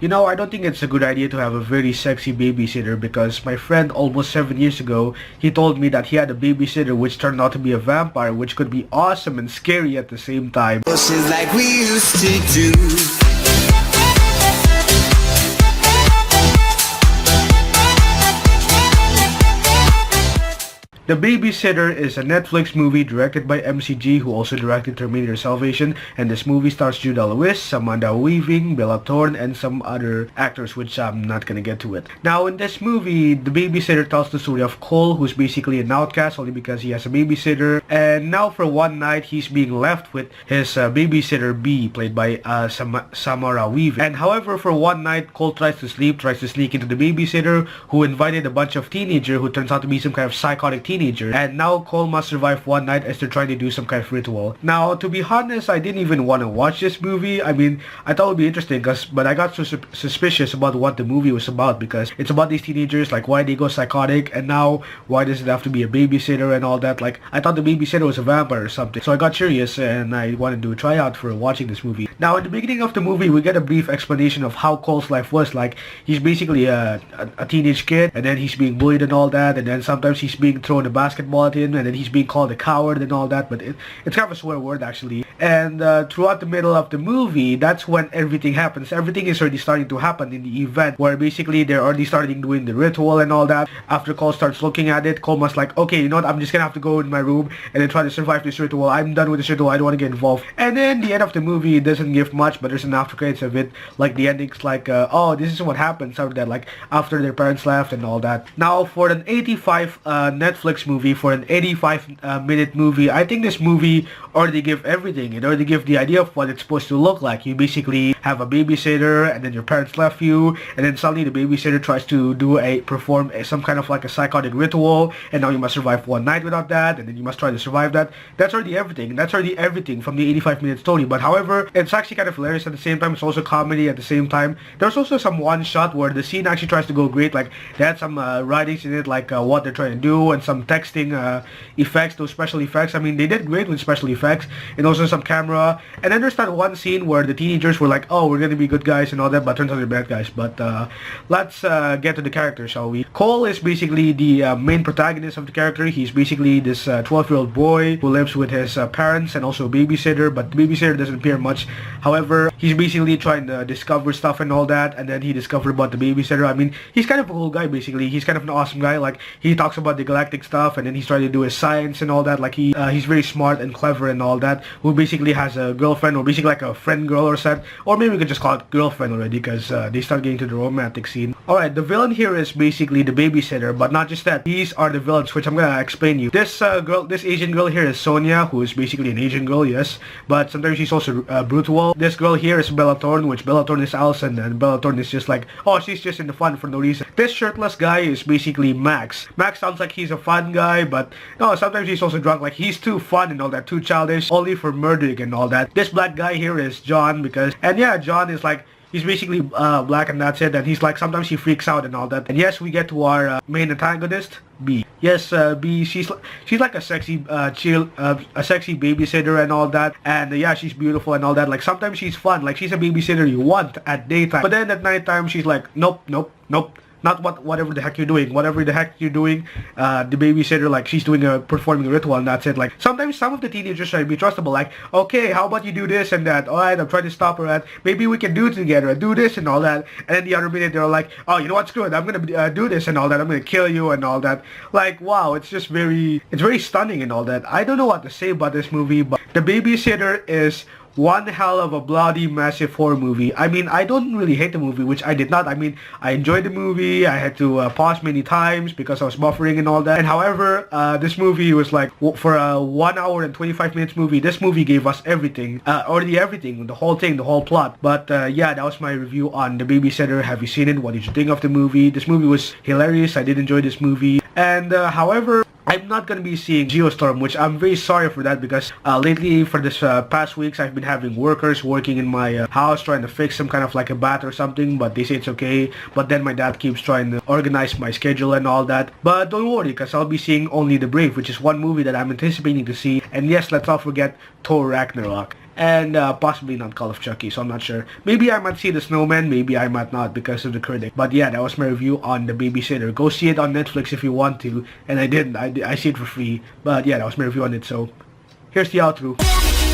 You know, I don't think it's a good idea to have a very sexy babysitter because my friend almost 7 years ago, he told me that he had a babysitter which turned out to be a vampire, which could be awesome and scary at the same time. Like we used to do. The Babysitter is a Netflix movie directed by MCG, who also directed Terminator Salvation, and this movie stars Judah Lewis, Samantha Weaving, Bella Thorne, and some other actors which I'm not gonna get to it. Now in this movie, the babysitter tells the story of Cole, who's basically an outcast only because he has a babysitter, and now for one night he's being left with his babysitter B, played by Samara Weaving. And however, for one night, Cole tries to sneak into the babysitter, who invited a bunch of teenagers who turns out to be some kind of psychotic teenager, and now Cole must survive one night as they're trying to do some kind of ritual. Now, to be honest, I didn't even want to watch this movie. I mean, I thought it would be interesting, but I got so suspicious about what the movie was about, because it's about these teenagers, like why they go psychotic, and now why does it have to be a babysitter and all that. Like, I thought the babysitter was a vampire or something, so I got curious and I wanted to try out for watching this movie. Now, in the beginning of the movie, we get a brief explanation of how Cole's life was. Like, he's basically a teenage kid, and then he's being bullied and all that, and then sometimes he's being thrown a basketball at him, and then he's being called a coward and all that, but it's kind of a swear word actually. And throughout the middle of the movie, that's when everything happens. Everything is already starting to happen in the event, where basically they're already starting doing the ritual and all that. After Cole starts looking at it, Cole must like, okay, you know what, I'm just gonna have to go in my room and then try to survive this ritual. I'm done with this ritual, I don't want to get involved. And then the end of the movie doesn't give much, but there's an after credits of it. Like the ending's like, oh, this is what happens after that, like after their parents left and all that. Now for an 85 Netflix movie, for an 85-minute movie, I think this movie already give everything. It already give the idea of what it's supposed to look like. You basically have a babysitter, and then your parents left you, and then suddenly the babysitter tries to perform some kind of like a psychotic ritual, and now you must survive one night without that, and then you must try to survive that. That's already everything. That's already everything from the 85-minute story. But however, it's actually kind of hilarious at the same time. It's also comedy at the same time. There's also some one shot where the scene actually tries to go great. Like they had some writings in it, like what they're trying to do, and some texting effects, those special effects. I mean, they did great with special effects, and also some camera. And then there's that one scene where the teenagers were like, oh, we're gonna be good guys and all that, but turns out they're bad guys. But let's get to the character, shall we? Cole is basically the main protagonist of the character. He's basically this 12-year-old boy who lives with his parents and also a babysitter, but the babysitter doesn't appear much. However, he's basically trying to discover stuff and all that, and then he discovered about the babysitter. I mean, he's kind of a cool guy basically. He's kind of an awesome guy. Like, he talks about the galactic stuff, and then he's trying to do his science and all that. Like, he's very smart and clever and all that, who basically has a girlfriend, or basically like a friend girl or set, or maybe we could just call it girlfriend already, because they start getting to the romantic scene. Alright, the villain here is basically the babysitter, but not just that. These are the villains, which I'm gonna explain you. This Asian girl here is Sonia, who is basically an Asian girl, yes, but sometimes she's also brutal. This girl here is Bella Thorne, which Bella Thorne is Alyn, and Bella Thorne is just like, oh, she's just in the fun for no reason. This shirtless guy is basically Max. Max sounds like he's a fun guy, but no, sometimes he's also drunk. Like, he's too fun and all that, too childish, only for murdering and all that. This black guy here is John, and yeah, John is like, he's basically black and that's it, and he's like, sometimes he freaks out and all that. And yes, we get to our main antagonist, B. Yes, B, she's like a sexy a sexy babysitter and all that, and yeah, she's beautiful and all that. Like, sometimes she's fun, like she's a babysitter you want at daytime, but then at nighttime she's like, nope, not whatever the heck you're doing. Whatever the heck you're doing, the babysitter, like, she's performing a ritual and that's it. Like, sometimes some of the teenagers try to be trustable, like, okay, how about you do this and that? Alright, I'm trying to stop her at, maybe we can do it together, do this and all that. And then the other minute they're like, oh, you know what, screw it, I'm gonna do this and all that, I'm gonna kill you and all that. Like, wow, it's very stunning and all that. I don't know what to say about this movie, but The Babysitter is one hell of a bloody massive horror movie. I mean, I don't really hate the movie, which I did not. I mean, I enjoyed the movie. I had to pause many times because I was buffering and all that. And however, this movie was like, for a 1 hour and 25 minutes movie, this movie gave us everything. Already everything, the whole thing, the whole plot. But yeah, that was my review on The Babysitter. Have you seen it? What did you think of the movie? This movie was hilarious. I did enjoy this movie. And however, I'm not going to be seeing Geostorm, which I'm very sorry for that, because lately, for this past weeks, I've been having workers working in my house trying to fix some kind of like a bat or something, but they say it's okay. But then my dad keeps trying to organize my schedule and all that. But don't worry, because I'll be seeing Only the Brave, which is one movie that I'm anticipating to see. And yes, let's not forget Thor Ragnarok. and possibly not Call of Chucky, so I'm not sure. Maybe I might see The Snowman, maybe I might not because of the critic. But yeah, that was my review on The Babysitter. Go see it on Netflix if you want to, and I didn't. I see it for free, but yeah, that was my review on it, so here's the outro.